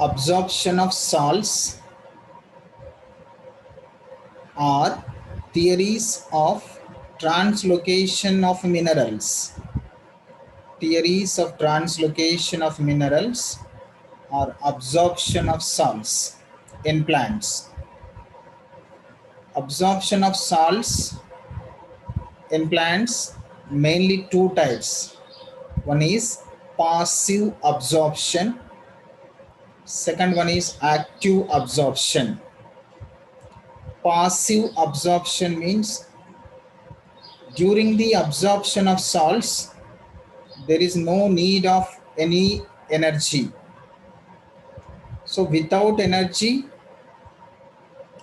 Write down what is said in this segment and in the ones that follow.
absorption of salts or theories of translocation of minerals. Theories of translocation of minerals or absorption of salts in plants. Absorption of salts in plants mainly two types. One is passive absorption. Second one is active absorption. Passive absorption means during the absorption of salts, there is no need of any energy. So without energy,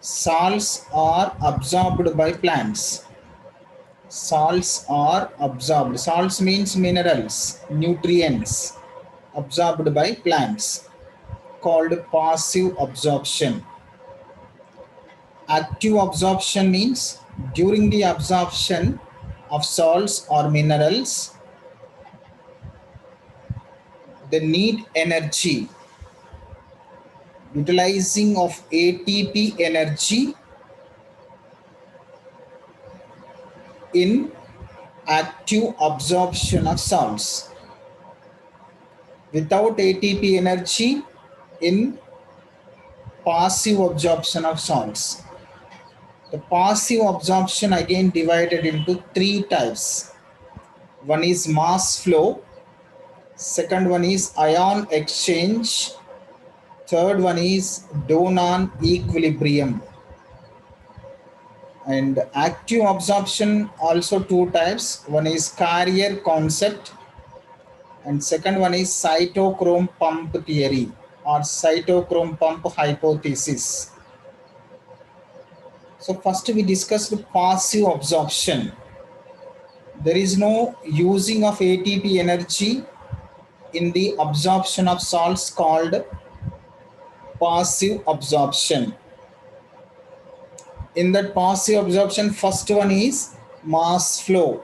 salts are absorbed by plants. Salts are absorbed. Salts means minerals, nutrients absorbed by plants, called passive absorption. Active absorption means during the absorption of salts or minerals, they need energy. Utilizing of ATP energy in active absorption of salts. Without ATP energy in passive absorption of salts. The passive absorption again divided into three types. One is mass flow, second one is ion exchange, third one is Donan equilibrium. And active absorption also two types. One is carrier concept and second one is cytochrome pump theory or cytochrome pump hypothesis. So first we discussed passive absorption. There is no using of ATP energy in the absorption of salts called passive absorption. In that passive absorption, first one is mass flow.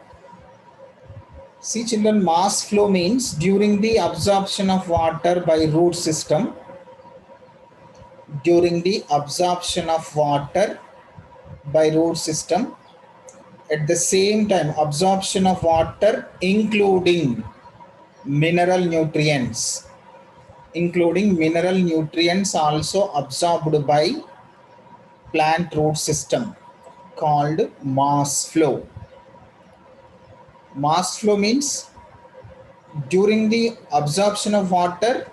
See children, mass flow means during the absorption of water by root system, during the absorption of water by root system, at the same time absorption of water including mineral nutrients, also absorbed by plant root system, called mass flow. Mass flow means during the absorption of water,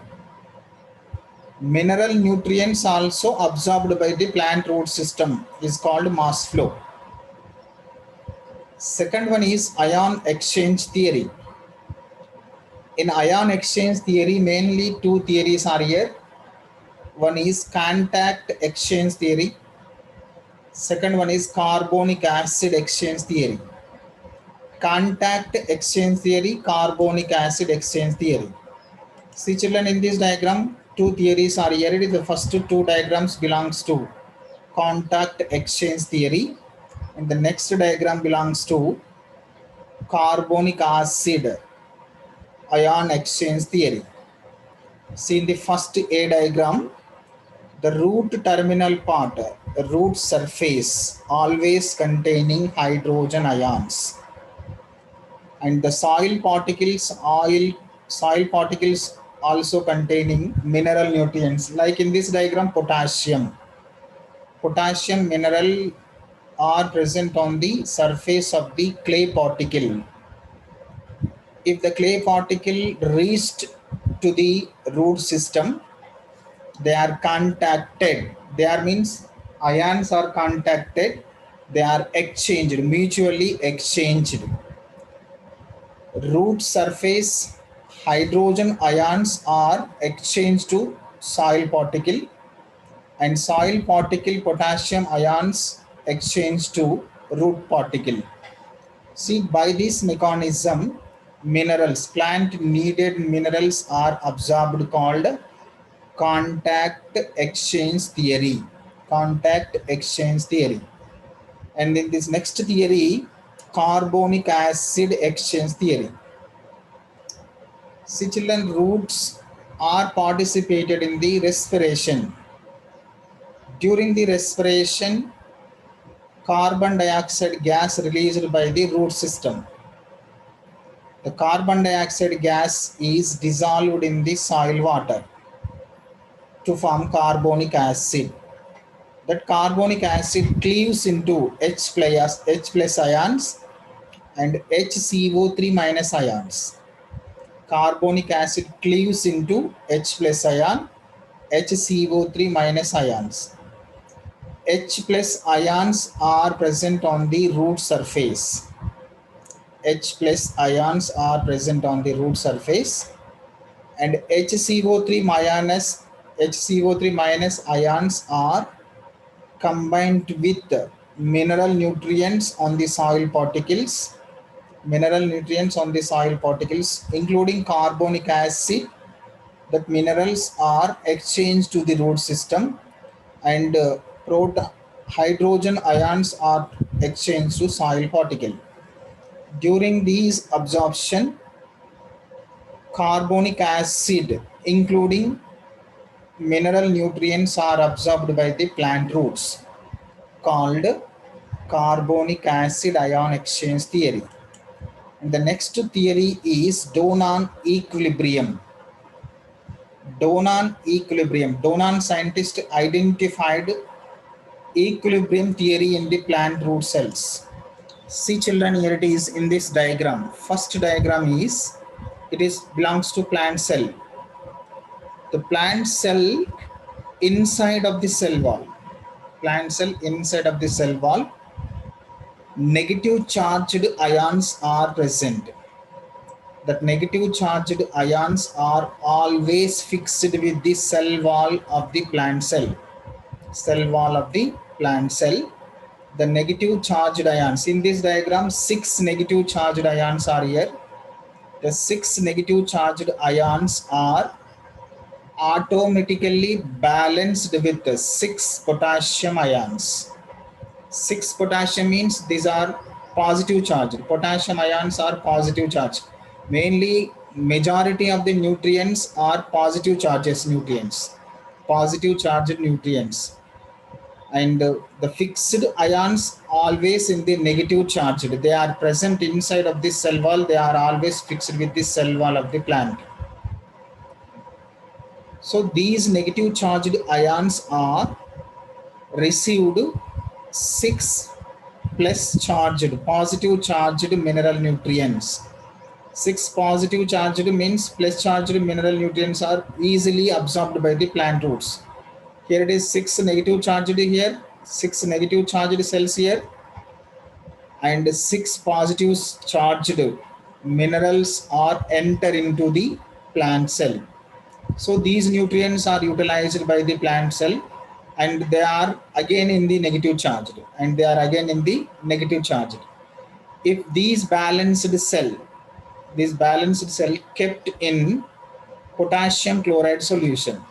mineral nutrients also absorbed by the plant root system is called mass flow. Second one is ion exchange theory. In ion exchange theory, mainly two theories are here. One is contact exchange theory. Second one is carbonic acid exchange theory. Contact exchange theory, carbonic acid exchange theory. See children, in this diagram, two theories are here. The first two diagrams belongs to contact exchange theory and the next diagram belongs to carbonic acid ion exchange theory. See in the first A diagram, the root terminal part, the root surface always containing hydrogen ions, and the soil particles also containing mineral nutrients, like in this diagram potassium mineral are present on the surface of the clay particle. If the clay particle reached to the root system, they are contacted. They are means ions are contacted. They are exchanged, mutually exchanged. Root surface hydrogen ions are exchanged to soil particle, and soil particle potassium ions exchanged to root particle. See, by this mechanism, minerals, plant needed minerals are absorbed, called contact exchange theory. Contact exchange theory. And in this next theory, carbonic acid exchange theory. See children, roots are participated in the respiration. During the respiration, carbon dioxide gas released by the root system. The carbon dioxide gas is dissolved in the soil water to form carbonic acid. That carbonic acid cleaves into H plus ions and HCO3 minus ions. Carbonic acid cleaves into H plus ion, HCO3 minus ions. H plus ions are present on the root surface. H plus ions are present on the root surface, and HCO3 minus ions are combined with mineral nutrients on the soil particles, including carbonic acid. That minerals are exchanged to the root system, and hydrogen ions are exchanged to soil particle. During these absorption, carbonic acid including mineral nutrients are absorbed by the plant roots, called carbonic acid ion exchange theory. And the next theory is Donan equilibrium. Donan scientist identified equilibrium theory in the plant root cells. See children, here it is in this diagram. First diagram is, it is belongs to plant cell. The plant cell inside of the cell wall. Plant cell inside of the cell wall. Negative charged ions are present. That negative charged ions are always fixed with the cell wall of the plant cell. Cell wall of the plant cell. The negative charged ions. In this diagram, 6 negative charged ions are here. The 6 negative charged ions are automatically balanced with 6 potassium ions. 6 potassium means these are positive charge. Potassium ions are positive charge. Mainly majority of the nutrients are positive charges nutrients. Positive charged nutrients. And the fixed ions always in the negative charged. They are present inside of this cell wall. They are always fixed with the cell wall of the plant. So these negative charged ions are received 6 plus charged, positive charged mineral nutrients. 6 positive charged means plus charged mineral nutrients are easily absorbed by the plant roots. Here it is 6 negative charged here, 6 negative charged cells here, and 6 positive charged minerals are enter into the plant cell. So these nutrients are utilized by the plant cell, and they are again in the negative charged, and they are again in the negative charged. If these balanced cell kept in potassium chloride solution,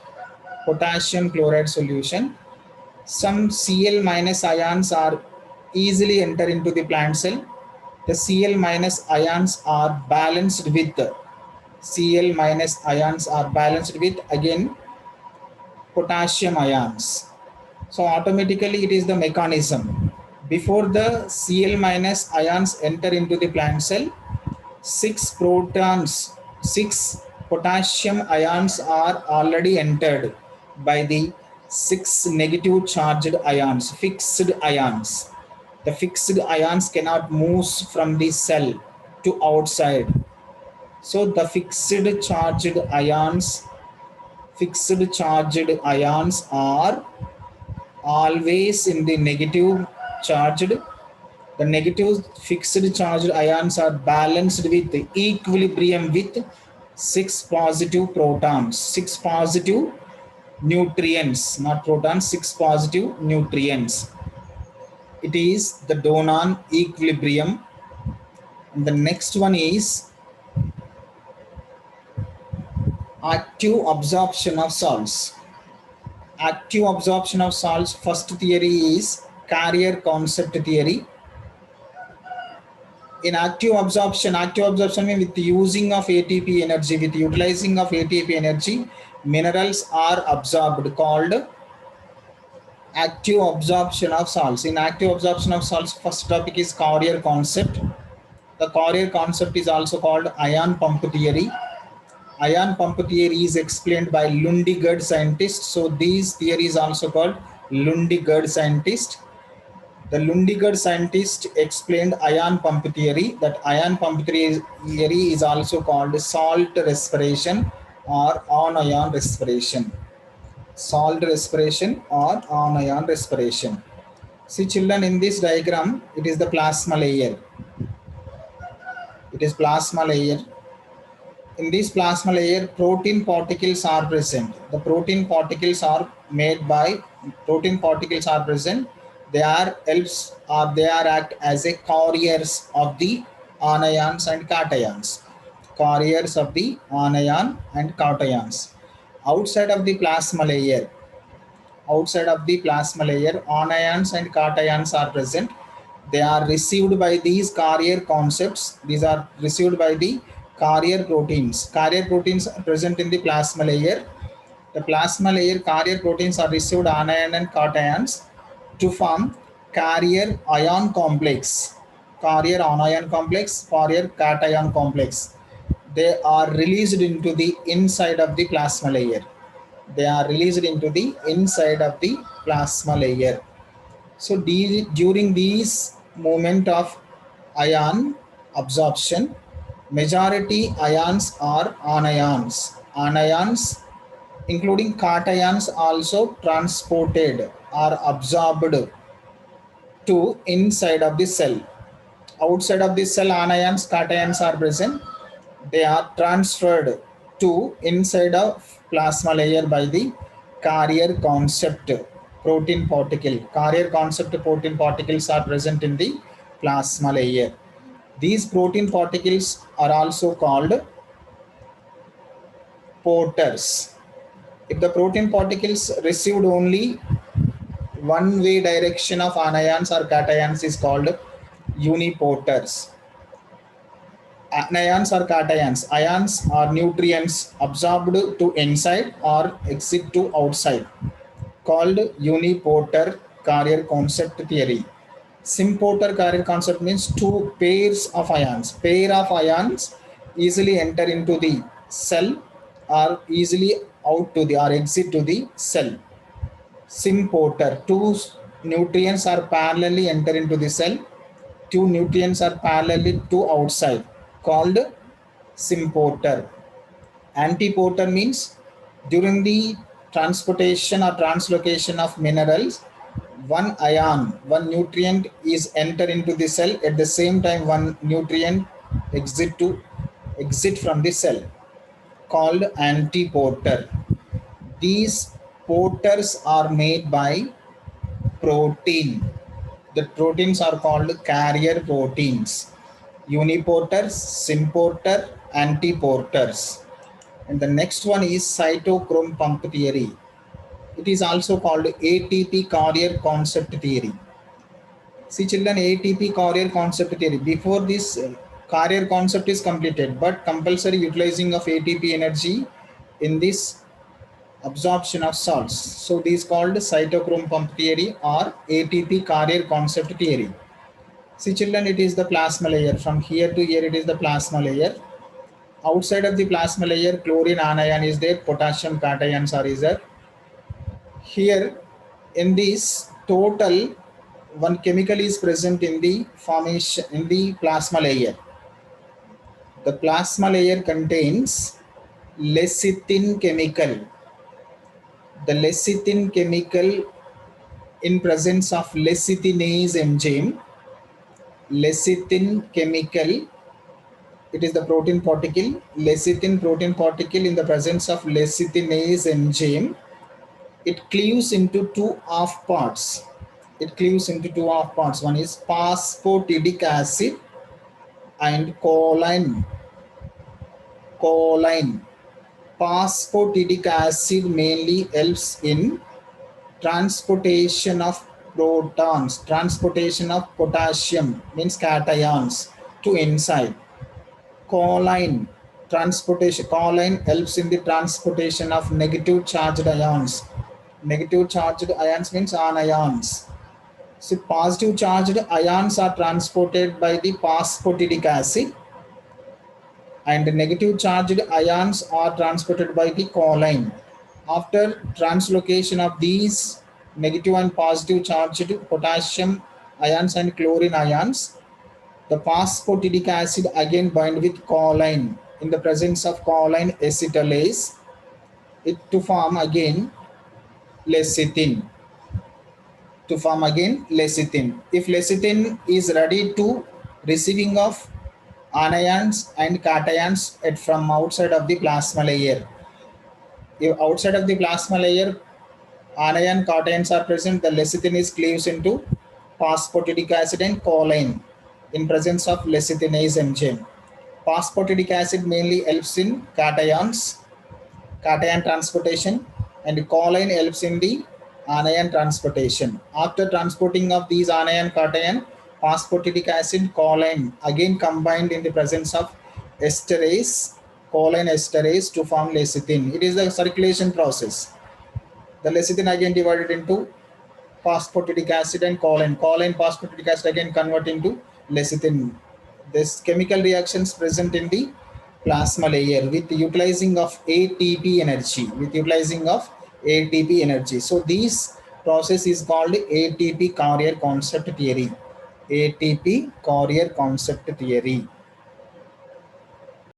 some Cl minus ions are easily enter into the plant cell. The Cl minus ions are balanced with again potassium ions. So automatically it is the mechanism. Before the Cl minus ions enter into the plant cell, 6 potassium ions are already entered by the 6 negative charged ions, fixed ions. The fixed ions cannot move from the cell to outside. So the fixed charged ions are always in the negative charged. The negative fixed charged ions are balanced with equilibrium with 6 positive protons, 6 positive nutrients, not protons, 6 positive nutrients. It is the Donan equilibrium. And the next one is active absorption of salts. Active absorption of salts, first theory is carrier concept theory. In active absorption means with using of ATP energy, with utilizing of ATP energy, minerals are absorbed, called active absorption of salts. In active absorption of salts, first topic is Carrier concept. The Carrier concept is also called ion pump theory. Ion pump theory is explained by Lundegaard scientist. So these theories also called Lundegaard scientist. The Lundegaard scientist explained ion pump theory. That ion pump theory is also called salt respiration or anion respiration. Salt respiration or anion respiration. See children, in this diagram, it is the plasma layer. It is plasma layer. In this plasma layer, protein particles are present. The protein particles are made by protein particles are present. They are helps or they are act as a carriers of the anions and cations. Carriers of the anion and cations. Outside of the plasma layer, anions and cations are present. They are received by these carrier concepts. These are received by the carrier proteins. Carrier proteins are present in the plasma layer. The plasma layer carrier proteins are received anion and cations to form carrier ion complex. Carrier anion complex, carrier cation complex. They are released into the inside of the plasma layer. They are released into the inside of the plasma layer. So during these movement of ion absorption, majority ions are anions. Anions, including cations, also transported or absorbed to inside of the cell. Outside of the cell, anions, cations are present. They are transferred to inside of plasma layer by the carrier concept protein particle. Carrier concept protein particles are present in the plasma layer. These protein particles are also called porters. If the protein particles received only one way direction of anions or cations is called uniporters. Anions or cations. Ions are nutrients absorbed to inside or exit to outside, called uniporter carrier concept theory. Symporter carrier concept means two pairs of ions. Pair of ions easily enter into the cell or easily out to the or exit to the cell. Symporter, two nutrients are parallelly enter into the cell. Two nutrients are parallelly to outside, called symporter. Antiporter means during the transportation or translocation of minerals, one ion, one nutrient is enter into the cell. At the same time, one nutrient exit from the cell, called antiporter. These porters are made by protein. The proteins are called carrier proteins. Uniporters, symporter, antiporters. And the next one is cytochrome pump theory. It is also called ATP carrier concept theory. See children, ATP carrier concept theory. Before this carrier concept is completed, but compulsory utilizing of ATP energy in this absorption of salts. So this is called cytochrome pump theory or ATP carrier concept theory. See children, it is the plasma layer. From here to here, it is the plasma layer. Outside of the plasma layer, chlorine anion is there, potassium cations are there. Here, in this total, one chemical is present in the formation in the plasma layer. The plasma layer contains lecithin chemical. The lecithin chemical in presence of lecithinase enzyme. Lecithin chemical, it is the protein particle. Lecithin protein particle in the presence of lecithinase enzyme. It cleaves into two half parts. One is phosphatidic acid and choline. Phosphatidic acid mainly helps in transportation of protons, transportation of potassium means cations, to inside. Choline transportation. Choline helps in the transportation of negative charged ions. Negative charged ions means anions. So positive charged ions are transported by the phosphatidic acid, and negative charged ions are transported by the choline. After translocation of these negative and positive charged potassium ions and chlorine ions, the phosphatidic acid again bind with choline. In the presence of choline acetylase, it to form again lecithin. To form again lecithin. If lecithin is ready to receiving of anions and cations from outside of the plasma layer. If outside of the plasma layer anion cations are present, the lecithin is cleaves into phosphatidic acid and choline in presence of lecithinase enzyme. Phosphatidic acid mainly helps in cation transportation, and choline helps in the anion transportation. After transporting of these anion cation, phosphatidic acid, choline again combined in the presence of esterase, choline esterase to form lecithin. It is the circulation process. The lecithin again divided into phosphatidic acid and choline. Choline phosphatidic acid again convert into lecithin. This chemical reactions present in the plasma layer with utilizing of ATP energy. So this process is called ATP carrier concept theory. ATP carrier concept theory.